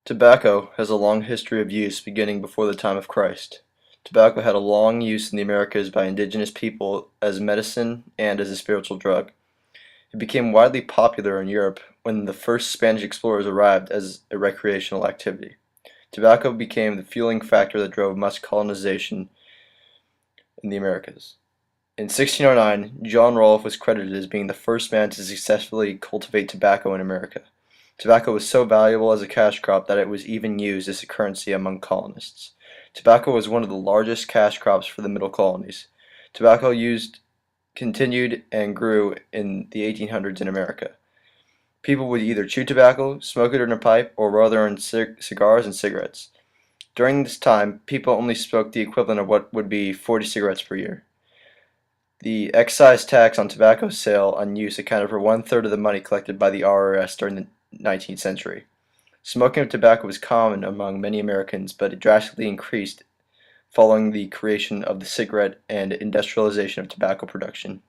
Tobacco has a long history of use beginning before the time of Christ. Tobacco had a long use in the Americas by indigenous people as medicine and as a spiritual drug. It became widely popular in Europe when the first Spanish explorers arrived as a recreational activity. Tobacco became the fueling factor that drove much colonization in the Americas. In 1609, John Rolfe was credited as being the first man to successfully cultivate tobacco in America. Tobacco was so valuable as a cash crop that it was even used as a currency among colonists. Tobacco was one of the largest cash crops for the middle colonies. Tobacco used continued and grew in the 1800s in America. People would either chew tobacco, smoke it in a pipe, or roll their own cigars and cigarettes. During this time, people only smoked the equivalent of what would be 40 cigarettes per year. The excise tax on tobacco sale on use accounted for one-third of the money collected by the IRS during the 19th century. Smoking of tobacco was common among many Americans, but it drastically increased following the creation of the cigarette and industrialization of tobacco production.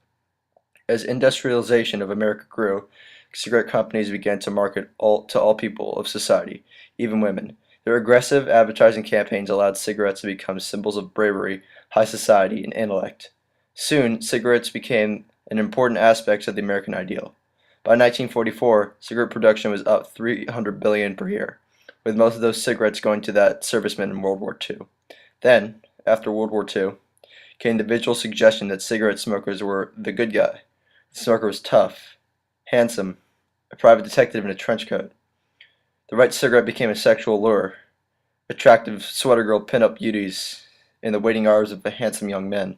As industrialization of America grew, cigarette companies began to market to all people of society, even women. Their aggressive advertising campaigns allowed cigarettes to become symbols of bravery, high society, and intellect. Soon, cigarettes became an important aspect of the American ideal. By 1944, cigarette production was up 300 billion per year, with most of those cigarettes going to that servicemen in World War II. Then, after World War II, came the visual suggestion that cigarette smokers were the good guy. The smoker was tough, handsome, a private detective in a trench coat. The right cigarette became a sexual lure, attractive sweater girl pin-up beauties in the waiting hours of the handsome young men.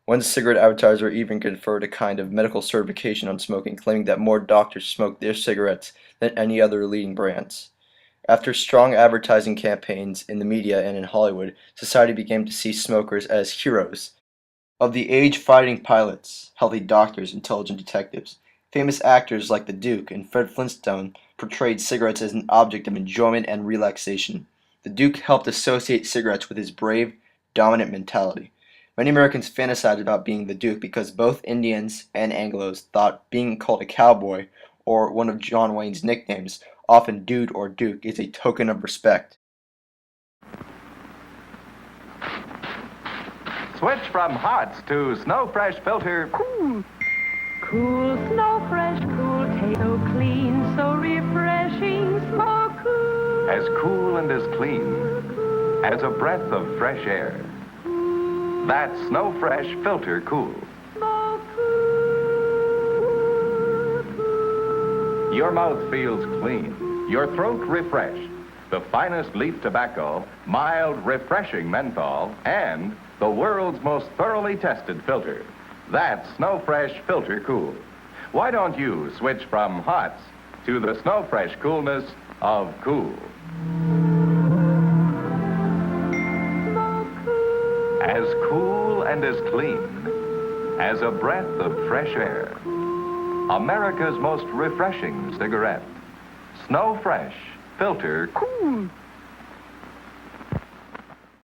One cigarette advertiser even conferred a kind of medical certification on smoking, claiming that more doctors smoked their cigarettes than any other leading brands. After strong advertising campaigns in the media and in Hollywood, society began to see smokers as heroes of the age, fighting pilots, healthy doctors, intelligent detectives. Famous actors like the Duke and Fred Flintstone portrayed cigarettes as an object of enjoyment and relaxation. The Duke helped associate cigarettes with his brave, dominant mentality. Many Americans fantasized about being the Duke because both Indians and Anglos thought being called a cowboy, or one of John Wayne's nicknames, often Dude or Duke, is a token of respect. Switch from Hots to Snow Fresh Filter. Cool. Cool, Snow Fresh, cool, taste so clean, so refreshing, smoke cool. As cool and as clean as a breath of fresh air. That's Snow Fresh Filter Cool. Smoke cool, cool. Your mouth feels clean, your throat refreshed. The finest leaf tobacco, mild, refreshing menthol, and the world's most thoroughly tested filter. That's Snow Fresh Filter Cool. Why don't you switch from Hots to the Snow Fresh coolness of cool? As cool and as clean as a breath of fresh air. America's most refreshing cigarette. Snow Fresh Filter Cool.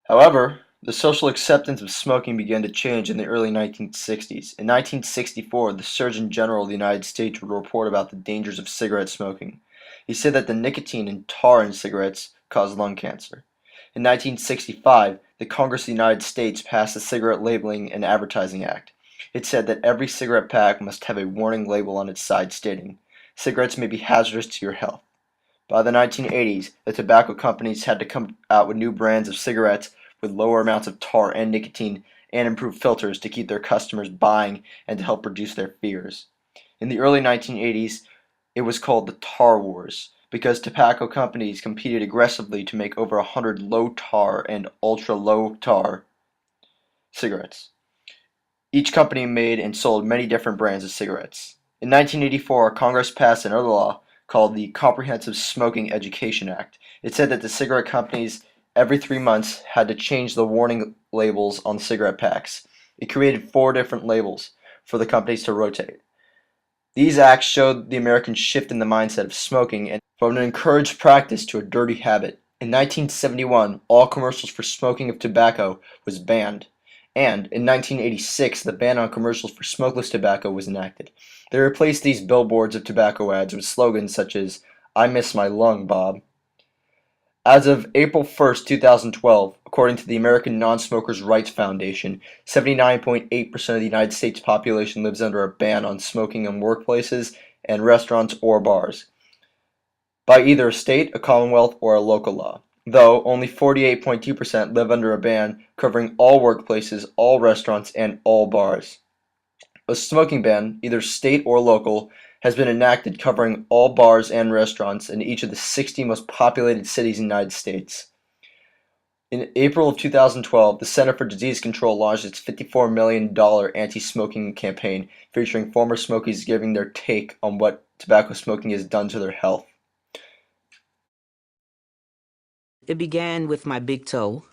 However, the social acceptance of smoking began to change in the early 1960s. In 1964, the Surgeon General of the United States would report about the dangers of cigarette smoking. He said that the nicotine and tar in cigarettes caused lung cancer. In 1965, the Congress of the United States passed the Cigarette Labeling and Advertising Act. It said that every cigarette pack must have a warning label on its side stating, "Cigarettes may be hazardous to your health." By the 1980s, the tobacco companies had to come out with new brands of cigarettes with lower amounts of tar and nicotine and improved filters to keep their customers buying and to help reduce their fears. In the early 1980s, it was called the Tar Wars, because tobacco companies competed aggressively to make over 100 low-tar and ultra-low-tar cigarettes. Each company made and sold many different brands of cigarettes. In 1984, Congress passed another law called the Comprehensive Smoking Education Act. It said that the cigarette companies every 3 months had to change the warning labels on cigarette packs. It created 4 different labels for the companies to rotate. These acts showed the Americans shift in the mindset of smoking and from an encouraged practice to a dirty habit. In 1971, all commercials for smoking of tobacco was banned, and in 1986, the ban on commercials for smokeless tobacco was enacted. They replaced these billboards of tobacco ads with slogans such as, "I miss my lung, Bob." As of April 1st, 2012, according to the American Non-Smokers' Rights Foundation, 79.8% of the United States population lives under a ban on smoking in workplaces and restaurants or bars, by either a state, a commonwealth, or a local law, though only 48.2% live under a ban covering all workplaces, all restaurants, and all bars. A smoking ban, either state or local, has been enacted covering all bars and restaurants in each of the 60 most populated cities in the United States. In April of 2012, the Center for Disease Control launched its $54 million anti-smoking campaign featuring former smokies giving their take on what tobacco smoking has done to their health. It began with my big toe.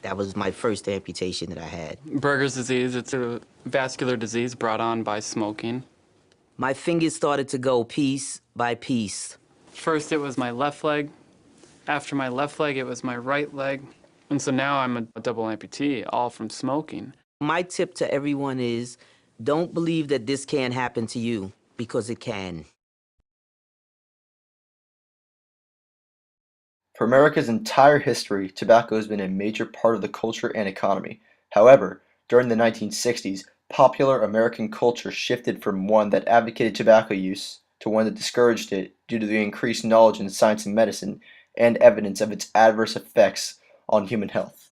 That was my first amputation that I had. Berger's disease, it's a vascular disease brought on by smoking. My fingers started to go piece by piece. First it was my left leg. After my left leg, it was my right leg. And so now I'm a double amputee, all from smoking. My tip to everyone is, don't believe that this can't happen to you, because it can. For America's entire history, tobacco has been a major part of the culture and economy. However, during the 1960s, popular American culture shifted from one that advocated tobacco use to one that discouraged it due to the increased knowledge in science and medicine and evidence of its adverse effects on human health.